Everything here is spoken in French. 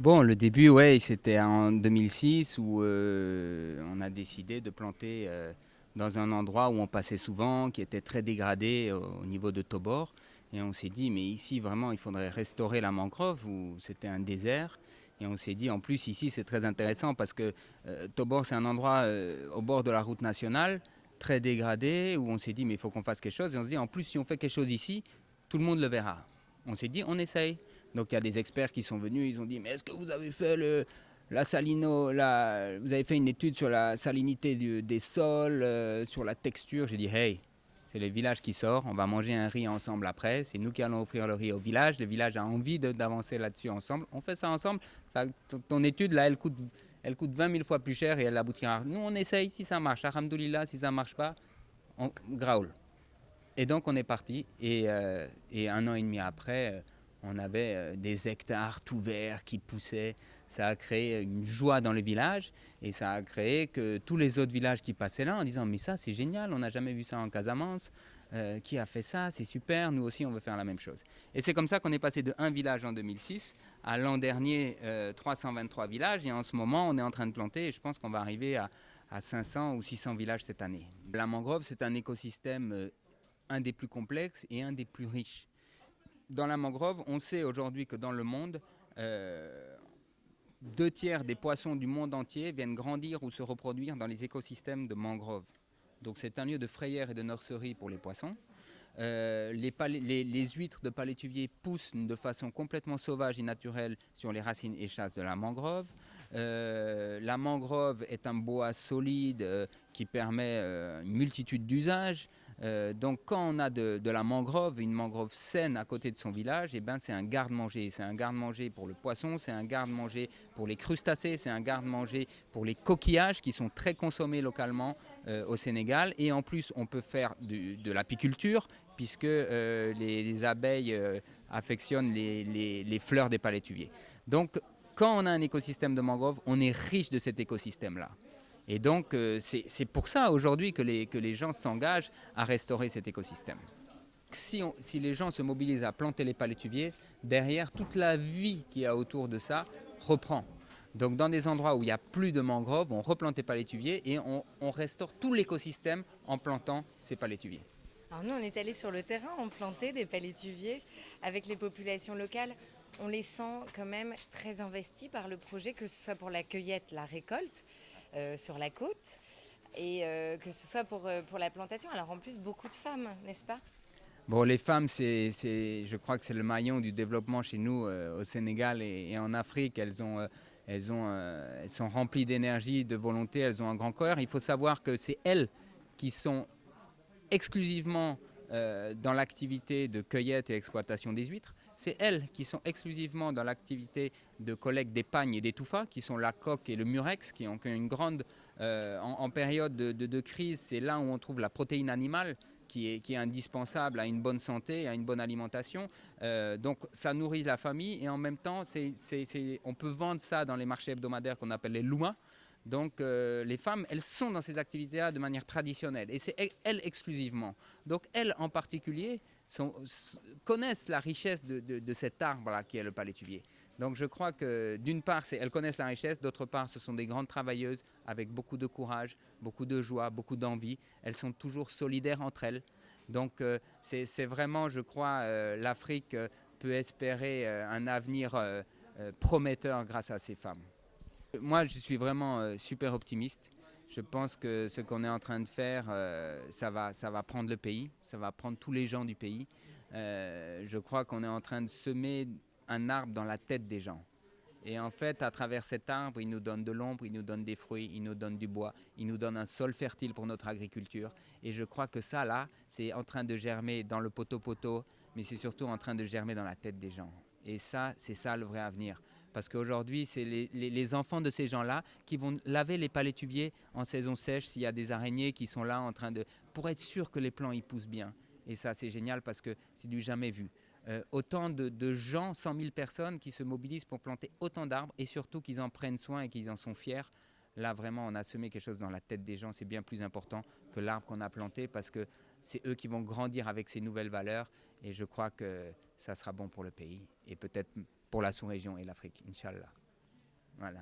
Bon, le début, ouais, c'était en 2006 où on a décidé de planter dans un endroit où on passait souvent, qui était très dégradé au niveau de Tobor. Et on s'est dit, mais ici, vraiment, il faudrait restaurer la mangrove où c'était un désert. Et on s'est dit, en plus, ici, c'est très intéressant parce que Tobor, c'est un endroit au bord de la route nationale, très dégradé, où on s'est dit, mais il faut qu'on fasse quelque chose. Et on s'est dit, en plus, si on fait quelque chose ici, tout le monde le verra. On s'est dit, on essaye. Donc il y a des experts qui sont venus, ils ont dit mais est-ce que vous avez fait vous avez fait une étude sur la salinité des sols, sur la texture. J'ai dit hey, c'est le village qui sort, on va manger un riz ensemble après, c'est nous qui allons offrir le riz au village, le village a envie d'avancer là-dessus ensemble, on fait ça ensemble. Ton étude là elle coûte 20 000 fois plus cher et elle aboutira. Nous on essaye, si ça marche, alhamdoulilah, si ça marche pas, on graoule. Et donc on est parti et un an et demi après, on avait des hectares tout verts qui poussaient. Ça a créé une joie dans le village et ça a créé que tous les autres villages qui passaient là en disant mais ça c'est génial, on n'a jamais vu ça en Casamance. Qui a fait ça, c'est super, nous aussi on veut faire la même chose. Et c'est comme ça qu'on est passé de un village en 2006 à l'an dernier 323 villages et en ce moment on est en train de planter et je pense qu'on va arriver à 500 ou 600 villages cette année. La mangrove c'est un écosystème un des plus complexes et un des plus riches. Dans la mangrove, on sait aujourd'hui que dans le monde, deux tiers des poissons du monde entier viennent grandir ou se reproduire dans les écosystèmes de mangrove. Donc c'est un lieu de frayère et de nurserie pour les poissons. Les huîtres de palétuvier poussent de façon complètement sauvage et naturelle sur les racines échasses de la mangrove. La mangrove est un bois solide qui permet une multitude d'usages. Donc quand on a de la mangrove, une mangrove saine à côté de son village, eh ben, c'est un garde-manger. C'est un garde-manger pour le poisson, c'est un garde-manger pour les crustacés, c'est un garde-manger pour les coquillages qui sont très consommés localement au Sénégal. Et en plus, on peut faire de l'apiculture puisque les abeilles affectionnent les fleurs des palétuviers. Donc quand on a un écosystème de mangrove, on est riche de cet écosystème-là. Et donc, c'est pour ça aujourd'hui que les gens s'engagent à restaurer cet écosystème. Si les gens se mobilisent à planter les palétuviers, derrière, toute la vie qu'il y a autour de ça reprend. Donc, dans des endroits où il n'y a plus de mangroves, on replante les palétuviers et on restaure tout l'écosystème en plantant ces palétuviers. Alors nous, on est allé sur le terrain, on plantait des palétuviers avec les populations locales. On les sent quand même très investis par le projet, que ce soit pour la cueillette, la récolte sur la côte, et que ce soit pour la plantation. Alors en plus, beaucoup de femmes, n'est-ce pas? Bon, les femmes, je crois que c'est le maillon du développement chez nous au Sénégal et en Afrique. Elles sont remplies d'énergie, de volonté, elles ont un grand cœur. Il faut savoir que c'est elles qui sont exclusivement dans l'activité de cueillette et exploitation des huîtres. C'est elles qui sont exclusivement dans l'activité de collecte des pagnes et des touffas, qui sont la coque et le murex, qui ont une grande... en période de crise, c'est là où on trouve la protéine animale, qui est indispensable à une bonne santé, à une bonne alimentation. Donc ça nourrit la famille et en même temps, on peut vendre ça dans les marchés hebdomadaires qu'on appelle les lumas. Donc les femmes, elles sont dans ces activités-là de manière traditionnelle et c'est elles exclusivement. Donc elles en particulier connaissent la richesse de cet arbre-là qui est le palétuvier. Donc je crois que d'une part, elles connaissent la richesse, d'autre part, ce sont des grandes travailleuses avec beaucoup de courage, beaucoup de joie, beaucoup d'envie. Elles sont toujours solidaires entre elles. Donc c'est vraiment, je crois, l'Afrique peut espérer un avenir prometteur grâce à ces femmes. Moi, je suis vraiment super optimiste. Je pense que ce qu'on est en train de faire, ça va prendre le pays, ça va prendre tous les gens du pays. Je crois qu'on est en train de semer un arbre dans la tête des gens. Et en fait, à travers cet arbre, il nous donne de l'ombre, il nous donne des fruits, il nous donne du bois, il nous donne un sol fertile pour notre agriculture. Et je crois que ça, là, c'est en train de germer dans le poteau-poteau, mais c'est surtout en train de germer dans la tête des gens. Et ça, c'est ça le vrai avenir. Parce qu'aujourd'hui, c'est les enfants de ces gens-là qui vont laver les palétuviers en saison sèche s'il y a des araignées qui sont là en train de... pour être sûr que les plants y poussent bien. Et ça, c'est génial parce que c'est du jamais vu. Autant de gens, 100 000 personnes qui se mobilisent pour planter autant d'arbres et surtout qu'ils en prennent soin et qu'ils en sont fiers. Là, vraiment, on a semé quelque chose dans la tête des gens. C'est bien plus important que l'arbre qu'on a planté parce que c'est eux qui vont grandir avec ces nouvelles valeurs. Et je crois que ça sera bon pour le pays et peut-être pour la sous-région et l'Afrique, Inch'Allah. Voilà.